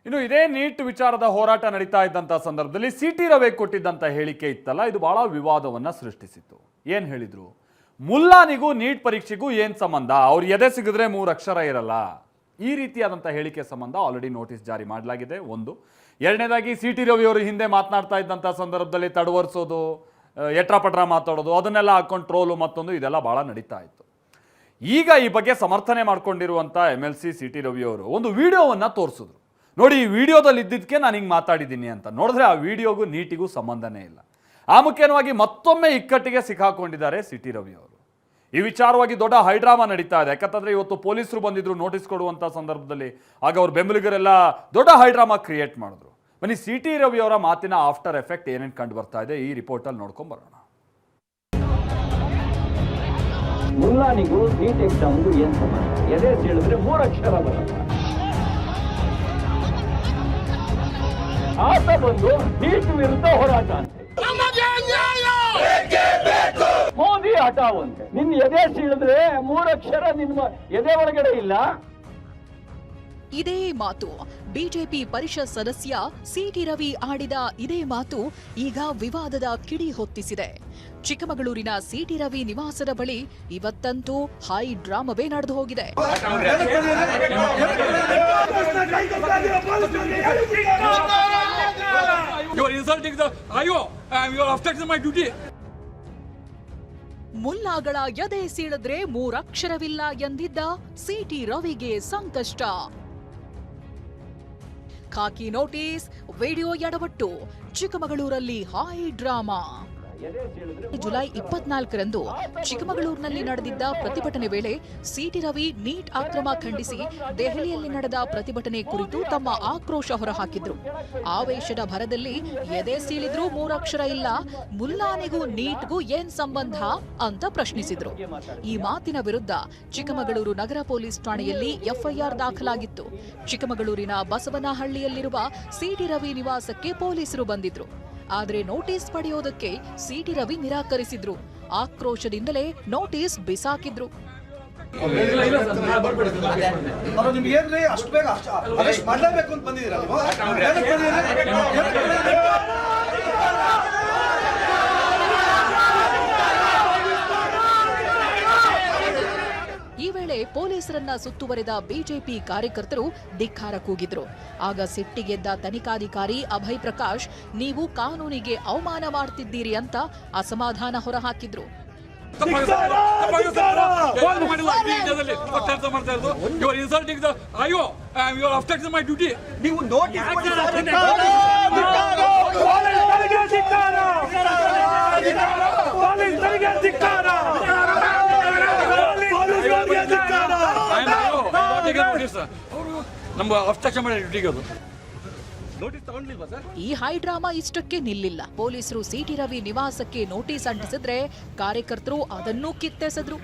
ಇನ್ನು ಇದೇ ನೀಟ್ ವಿಚಾರದ ಹೋರಾಟ ನಡೀತಾ ಇದ್ದಂಥ ಸಂದರ್ಭದಲ್ಲಿ ಸಿಟಿ ರವಿ ಕೊಟ್ಟಿದ್ದಂಥ ಹೇಳಿಕೆ ಇತ್ತಲ್ಲ, ಇದು ಬಹಳ ವಿವಾದವನ್ನು ಸೃಷ್ಟಿಸಿತ್ತು. ಏನು ಹೇಳಿದ್ರು? ಮುಲ್ಲಾನಿಗೂ ನೀಟ್ ಪರೀಕ್ಷೆಗೂ ಏನು ಸಂಬಂಧ? ಅವ್ರು ಎದೆ ಸಿಗಿದ್ರೆ 3 ಅಕ್ಷರ ಇರಲ್ಲ. ಈ ರೀತಿಯಾದಂಥ ಹೇಳಿಕೆ ಸಂಬಂಧ ಆಲ್ರೆಡಿ ನೋಟಿಸ್ ಜಾರಿ ಮಾಡಲಾಗಿದೆ. ಒಂದು. ಎರಡನೇದಾಗಿ ಸಿಟಿ ರವಿ ಅವರು ಹಿಂದೆ ಮಾತನಾಡ್ತಾ ಇದ್ದಂಥ ಸಂದರ್ಭದಲ್ಲಿ ತಡವರ್ಸೋದು, ಎಟ್ರಾಪಟ್ರ ಮಾತಾಡೋದು, ಅದನ್ನೆಲ್ಲ ಹಾಕೊಂಡು ಟ್ರೋಲು ಮತ್ತೊಂದು ಇದೆಲ್ಲ ಭಾಳ ನಡೀತಾ ಇತ್ತು. ಈಗ ಈ ಬಗ್ಗೆ ಸಮರ್ಥನೆ ಮಾಡ್ಕೊಂಡಿರುವಂಥ MLC ಸಿಟಿ ರವಿ ಅವರು ಒಂದು ವಿಡಿಯೋವನ್ನು ತೋರಿಸಿದ್ರು. ನೋಡಿ, ಈ ವಿಡಿಯೋದಲ್ಲಿ ಇದ್ದಿದ್ದಕ್ಕೆ ನಾನು ಹಿಂಗೆ ಮಾತಾಡಿದ್ದೀನಿ ಅಂತ. ನೋಡಿದ್ರೆ ಆ ವಿಡಿಯೋಗೂ ನೀಟಿಗೂ ಸಂಬಂಧನೇ ಇಲ್ಲ. ಆ ಮುಖ್ಯವಾಗಿ ಮತ್ತೊಮ್ಮೆ ಇಕ್ಕಟ್ಟಿಗೆ ಸಿಕ್ಕಾಕೊಂಡಿದ್ದಾರೆ ಸಿಟಿ ರವಿ ಅವರು. ಈ ವಿಚಾರವಾಗಿ ದೊಡ್ಡ ಹೈಡ್ರಾಮಾ ನಡೀತಾ ಇದೆ. ಯಾಕಂತಂದ್ರೆ ಇವತ್ತು ಪೊಲೀಸರು ಬಂದಿದ್ರು ನೋಟಿಸ್ ಕೊಡುವಂಥ ಸಂದರ್ಭದಲ್ಲಿ. ಆಗ ಅವ್ರ ಬೆಂಬಲಿಗರೆಲ್ಲ ದೊಡ್ಡ ಹೈಡ್ರಾಮಾ ಕ್ರಿಯೇಟ್ ಮಾಡಿದ್ರು. ಬನ್ನಿ ಸಿಟಿ ರವಿ ಅವರ ಮಾತಿನ ಆಫ್ಟರ್ ಎಫೆಕ್ಟ್ ಏನೇನು ಕಂಡು ಬರ್ತಾ ಇದೆ ಈ ರಿಪೋರ್ಟಲ್ಲಿ ನೋಡ್ಕೊಂಡ್ ಬರೋಣ. ಮುಲ್ಲಾನಿಗೂ ನೀಟ್ ಎಕ್ಸಾಮ್ಗೂ ಏನ್ ಸಂಬಂಧ? ಎದೆ ಹೇಳಿದ್ರೆ 3 ಅಕ್ಷರ ಬರಲ್ಲ. ಆತ ಬಂದು ನೀಟ್ ವಿರುದ್ಧ ಹೋರಾಟ ಅಂತೆ, ಮೋದಿ ಹಠಾವಂತೆ. ನಿನ್ನ ಎದೆ ಸೀಳಿದ್ರೆ 3 ಅಕ್ಷರ ನಿಮ್ಮ ಎದೆ ಒಳಗಡೆ ಇಲ್ಲ. ಇದೇ ಮಾತು ಬಿಜೆಪಿ ಪರಿಷತ್ ಸದಸ್ಯ ಸಿಟಿ ರವಿ ಆಡಿದ ಇದೇ ಮಾತು ಈಗ ವಿವಾದದ ಕಿಡಿ ಹೊತ್ತಿಸಿದೆ. ಚಿಕ್ಕಮಗಳೂರಿನ ಸಿಟಿ ರವಿ ನಿವಾಸದ ಬಳಿ ಇವತ್ತಂತೂ ಹೈ ಡ್ರಾಮವೇ ನಡೆದು ಹೋಗಿದೆ. ಮುಲ್ಲಾಗಳ ಎದೆ ಸೀಳಿದ್ರೆ 3 ಅಕ್ಷರವಿಲ್ಲ ಎಂದಿದ್ದ ಸಿಟಿ ರವಿಗೆ ಸಂಕಷ್ಟ. ಖಾಕಿ ನೋಟಿಸ್, ವಿಡಿಯೋ ಎಡವಟ್ಟು, ಚಿಕ್ಕಮಗಳೂರಲ್ಲಿ ಹೈ ಡ್ರಾಮಾ. ಜುಲೈ 24ರಂದು ಚಿಕ್ಕಮಗಳೂರಿನಲ್ಲಿ ನಡೆದಿದ್ದ ಪ್ರತಿಭಟನೆ ವೇಳೆ ಸಿಟಿ ರವಿ ನೀಟ್ ಅಕ್ರಮ ಖಂಡಿಸಿ ದೆಹಲಿಯಲ್ಲಿ ನಡೆದ ಪ್ರತಿಭಟನೆ ಕುರಿತು ತಮ್ಮ ಆಕ್ರೋಶ ಹೊರಹಾಕಿದ್ರು. ಆವೇಶದ ಭರದಲ್ಲಿ ಎದೆ ಸೀಳಿದ್ರೂ 3 ಅಕ್ಷರ ಇಲ್ಲ, ಮುಲ್ಲಾನಿಗೂ ನೀಟ್ಗೂ ಏನ್ ಸಂಬಂಧ ಅಂತ ಪ್ರಶ್ನಿಸಿದ್ರು. ಈ ಮಾತಿನ ವಿರುದ್ಧ ಚಿಕ್ಕಮಗಳೂರು ನಗರ ಪೊಲೀಸ್ ಠಾಣೆಯಲ್ಲಿ FIR ದಾಖಲಾಗಿತ್ತು. ಚಿಕ್ಕಮಗಳೂರಿನ ಬಸವನಹಳ್ಳಿಯಲ್ಲಿರುವ ಸಿಟಿ ರವಿ ನಿವಾಸಕ್ಕೆ ಪೊಲೀಸರು ಬಂದಿದ್ರು. ಆದ್ರೆ ನೋಟಿಸ್ ಪಡೆಯೋದಕ್ಕೆ ಸಿಟಿ ರವಿ ನಿರಾಕರಿಸಿದ್ರು. ಆಕ್ರೋಶದಿಂದಲೇ ನೋಟಿಸ್ ಬಿಸಾಕಿದ್ರು. ಈ ವೇಳೆ ಪೊಲೀಸರನ್ನ ಸುತ್ತುವರೆದ ಬಿಜೆಪಿ ಕಾರ್ಯಕರ್ತರು ಧಿಕ್ಕಾರ ಕೂಗಿದ್ರು. ಆಗ ಸಿಟ್ಟಿಗೆದ್ದ ತನಿಖಾಧಿಕಾರಿ ಅಭಯ್ ಪ್ರಕಾಶ್, ನೀವು ಕಾನೂನಿಗೆ ಅವಮಾನ ಮಾಡ್ತಿದ್ದೀರಿ ಅಂತ ಅಸಮಾಧಾನ ಹೊರಹಾಕಿದ್ರು. ಈ ಹೈ ಡ್ರಾಮಾ ಇಷ್ಟಕ್ಕೆ ನಿಲ್ಲಿಲ್ಲ. ಪೊಲೀಸರು ಸಿಟಿ ರವಿ ನಿವಾಸಕ್ಕೆ ನೋಟಿಸ್ ಅಂಟಿಸಿದ್ರೆ ಕಾರ್ಯಕರ್ತರು ಅದನ್ನೂ ಕಿತ್ತೆಸೆದ್ರು.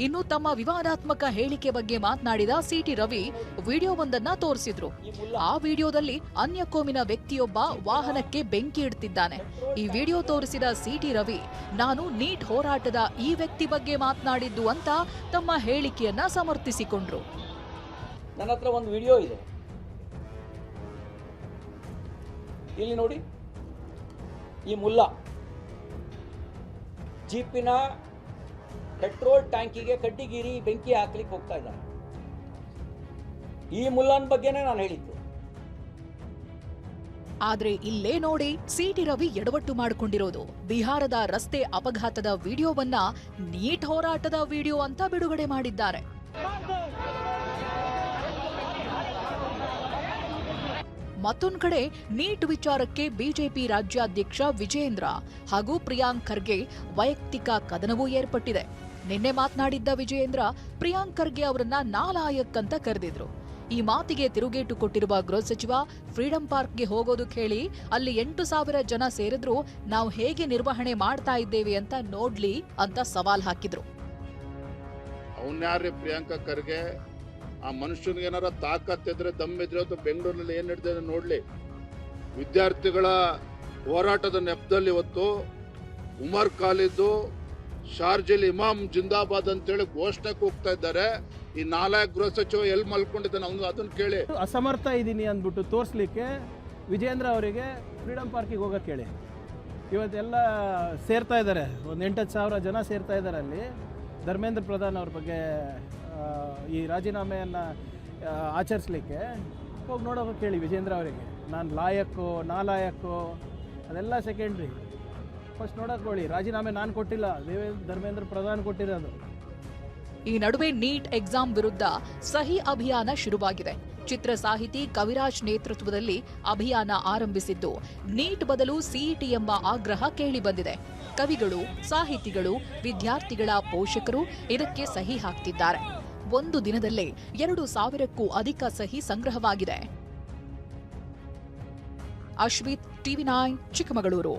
ಇನ್ನು ತಮ್ಮ ವಿವಾದಾತ್ಮಕ ಹೇಳಿಕೆ ಬಗ್ಗೆ ಮಾತನಾಡಿದ ಸಿಟಿ ರವಿ ವಿಡಿಯೋವೊಂದನ್ನ ತೋರಿಸಿದ್ರು. ಆ ವಿಡಿಯೋದಲ್ಲಿ ಅನ್ಯ ಕೋಮಿನ ವ್ಯಕ್ತಿಯೊಬ್ಬ ವಾಹನಕ್ಕೆ ಬೆಂಕಿ ಇಡ್ತಿದ್ದಾನೆ. ಈ ವಿಡಿಯೋ ತೋರಿಸಿದ ಸಿಟಿ ರವಿ, ನಾನು ನೀಟ್ ಹೋರಾಟದ ಈ ವ್ಯಕ್ತಿ ಬಗ್ಗೆ ಮಾತನಾಡಿದ್ದು ಅಂತ ತಮ್ಮ ಹೇಳಿಕೆಯನ್ನ ಸಮರ್ಥಿಸಿಕೊಂಡ್ರು. ನನ್ನ ಹತ್ರ ಒಂದು ವಿಡಿಯೋ ಇದೆ, ಇಲ್ಲಿ ನೋಡಿ. ಈ ಮುಲ್ಲಾ ಜೀಪಿನ ಪೆಟ್ರೋಲ್ ಟ್ಯಾಂಕಿಗೆ ಕಡ್ಡಿಗೀರಿ ಬೆಂಕಿ ಹಾಕ್ಲಿಕ್ಕೆ ಹೋಗ್ತಾ ಇದ್ದಾರೆ. ಈ ಮುಲ್ಲಾನ್ ಬಗ್ಗೆನೇ ನಾನು ಹೇಳಿದ್ದು. ಆದ್ರೆ ಇಲ್ಲೇ ನೋಡಿ ಸಿಟಿ ರವಿ ಎಡವಟ್ಟು ಮಾಡಿಕೊಂಡಿರೋದು. ಬಿಹಾರದ ರಸ್ತೆ ಅಪಘಾತದ ವಿಡಿಯೋವನ್ನ ನೀಟ್ ಹೋರಾಟದ ವಿಡಿಯೋ ಅಂತ ಬಿಡುಗಡೆ ಮಾಡಿದ್ದಾರೆ. ಮತ್ತೊಂದು ಕಡೆ ನೀಟ್ ವಿಚಾರಕ್ಕೆ ಬಿಜೆಪಿ ರಾಜ್ಯಾಧ್ಯಕ್ಷ ವಿಜೇಂದ್ರ ಹಾಗೂ ಪ್ರಿಯಾಂಕ್ ಖರ್ಗೆ ವೈಯಕ್ತಿಕ ಕದನವೂ ಏರ್ಪಟ್ಟಿದೆ. ನಿನ್ನೆ ಮಾತನಾಡಿದ್ದ ವಿಜೇಂದ್ರ ಪ್ರಿಯಾಂಕ್ ಖರ್ಗೆ ಅವರನ್ನ ನಾಲಾಯಕ್ ಅಂತ ಕರೆದಿದ್ರು. ಈ ಮಾತಿಗೆ ತಿರುಗೇಟು ಕೊಟ್ಟಿರುವ ಗೃಹ ಸಚಿವ ಫ್ರೀಡಂ ಪಾರ್ಕ್ಗೆ ಹೋಗೋದು ಕೇಳಿ ಅಲ್ಲಿ 8,000 ಜನ ಸೇರಿದ್ರು ನಾವು ಹೇಗೆ ನಿರ್ವಹಣೆ ಮಾಡ್ತಾ ಇದ್ದೇವೆ ಅಂತ ನೋಡ್ಲಿ ಅಂತ ಸವಾಲ್ ಹಾಕಿದ್ರು. ಅವನ್ಯಾರೇ ಪ್ರಿಯಾಂಕ ಖರ್ಗೆ? ಆ ಮನುಷ್ಯನಿಗೆ ಏನಾರ ತಾಕತ್ತಿದ್ರೆ ದಮ್ಮಿದ್ರೆ ಅಥವಾ ಬೆಂಗಳೂರಿನಲ್ಲಿ ಏನ್ ನಡೆದಿದೆ ನೋಡ್ಲಿ. ವಿದ್ಯಾರ್ಥಿಗಳ ಹೋರಾಟದ ನೆಪದಲ್ಲಿ ಇವತ್ತು ಉಮರ್ ಖಾಲಿದ್ ಶಾರ್ಜಿಲ್ ಇಮಾಮ್ ಜಿಂದಾಬಾದ್ ಅಂತೇಳಿ ಘೋಷಣೆ ಕೂಗ್ತಾ ಇದ್ದಾರೆ. ಈ 4 ಗೃಹ ಸಚಿವ ಎಲ್ಲಿ ಮಲ್ಕೊಂಡಿದ್ದಾನೆ ಅವನು ಅದನ್ನ ಕೇಳಿ. ಅಸಮರ್ಥ ಇದ್ದೀನಿ ಅಂದ್ಬಿಟ್ಟು ತೋರಿಸ್ಲಿಕ್ಕೆ ವಿಜೇಂದ್ರ ಅವರಿಗೆ ಫ್ರೀಡಮ್ ಪಾರ್ಕಿಗೆ ಹೋಗೋಕೆ ಹೇಳಿ. ಇವತ್ತೆಲ್ಲ ಸೇರ್ತಾ ಇದ್ದಾರೆ, ಒಂದು 8-10 ಸಾವಿರ ಜನ ಸೇರ್ತಾ ಇದ್ದಾರೆ ಅಲ್ಲಿ. ಧರ್ಮೇಂದ್ರ ಪ್ರಧಾನ್ ಅವ್ರ ಬಗ್ಗೆ ಈ ರಾಜೀನಾಮೆಯನ್ನು ಆಚರಿಸ್ಲಿಕ್ಕೆ ಹೋಗಿ ನೋಡೋಕೆ ಕೇಳಿ ವಿಜೇಂದ್ರ ಅವರಿಗೆ. ನಾನು ಲಾಯಕ್ಕು ನಾಲಾಯಕ್ಕು ಅದೆಲ್ಲ ಸೆಕೆಂಡ್ರಿ, ಫಸ್ಟ್ ನೋಡೋಕೆ ಹೇಳಿ. ರಾಜೀನಾಮೆ ನಾನು ಕೊಟ್ಟಿಲ್ಲ, ಧರ್ಮೇಂದ್ರ ಪ್ರಧಾನ್ ಕೊಟ್ಟಿರೋದು. ಈ ನಡುವೆ ನೀಟ್ ಎಕ್ಸಾಮ್ ವಿರುದ್ಧ ಸಹಿ ಅಭಿಯಾನ ಶುರುವಾಗಿದೆ. ಚಿತ್ರ ಸಾಹಿತಿ ಕವಿರಾಜ್ ನೇತೃತ್ವದಲ್ಲಿ ಅಭಿಯಾನ ಆರಂಭಿಸಿದ್ದು, ನೀಟ್ ಬದಲು ಸಿಇಟಿ ಎಂಬ ಆಗ್ರಹ ಕೇಳಿಬಂದಿದೆ. ಕವಿಗಳು, ಸಾಹಿತಿಗಳು, ವಿದ್ಯಾರ್ಥಿಗಳ ಪೋಷಕರು ಇದಕ್ಕೆ ಸಹಿ ಹಾಕ್ತಿದ್ದಾರೆ. ಒಂದು ದಿನದಲ್ಲೇ 2,000ಕ್ಕೂ ಅಧಿಕ ಸಹಿ ಸಂಗ್ರಹವಾಗಿದೆ. ಅಶ್ವಿತ್, ಟಿವಿ9, ಚಿಕ್ಕಮಗಳೂರು.